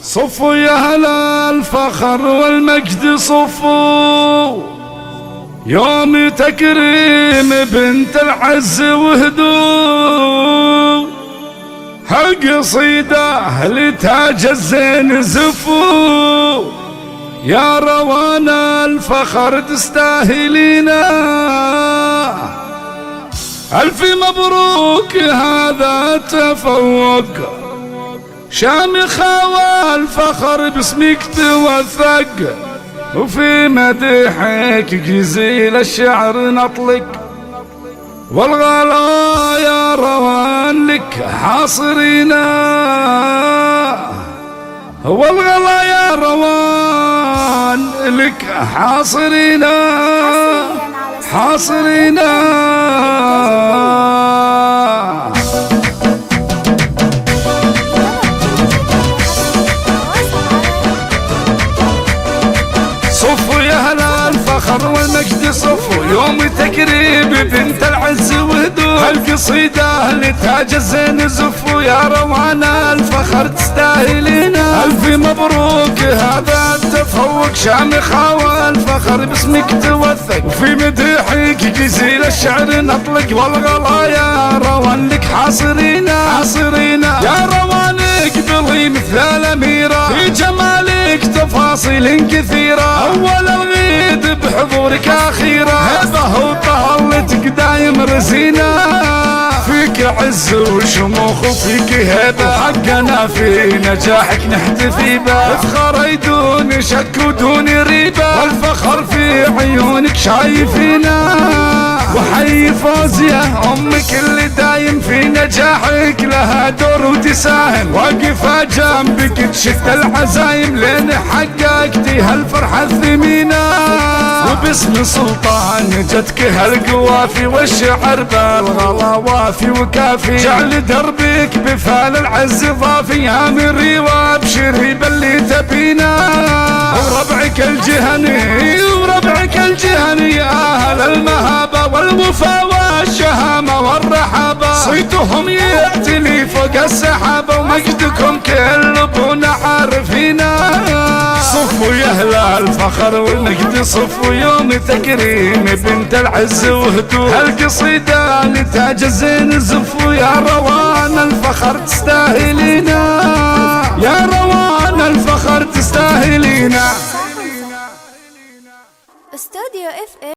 صفوا يا هلا الفخر والمجد صفوا، يوم تكريم بنت العز وهدوء، هالقصيدة لتاج الزين زفوا، يا روانا الفخر تستاهلينا، ألف مبروك هذا تفوق، شامخة والفخر باسمك توثق، وفي مدحك جزيل الشعر نطلق، والغلا يا روان لك حاصرينا، والغلا يا روان لك حاصرينا حاصرينا. صفوا يا هلا الفخر والمجد صفوا، يوم تكريم بنت العز وهدوء، هالقصيدة لتاج الزين زفوا، يا روانا الفخر تستاهلينا، ألف مبروك هذا التفوق، شامخة والفخر باسمك توثق، وفي مدحك جزيل الشعر نطلق، والغلا يا روان لك حاصرينا حاصرينا، يا روان اقبلي مثل الأميرة، في جمالك تفاصيل كثيرة، أول الغيد بحضورك أخيرة، هبه وطهلتك دايم رزينة، فيك عز وشموخ وفيك هبة، وحقنا في نجاحك نحتفي به، افخر دون شك ودون ريبة، والفخر في عيونك شايفينا، وحي فوزية أمك اللي دايم في نجاحك لها دور وتساهم، واقفة جنبك تشد العزايم لين حققتي هالفرحة الثمينة، وباسم سلطان جدك هالقوافي، والشعر بالغلا وافي وكافي، جعل دربك بفال العز ضافي، يا مري وابشري باللي تبينا، وربعك الجهني وربعك الجهني، يا أهل المهابة والوفا والشهامة والرحابة، صيتهم يعتلي فوق السحابة، ومجدكم كل بنا عارفينا. صفوا يا أهل الفخر والمجد صفوا، يوم تكريم بنت العز وهدوء، هالقصيدة لتاج الزين زفوا، يا روان الفخر تستاهلينا، يا روان الفخر تستاهلينا. استوديو اف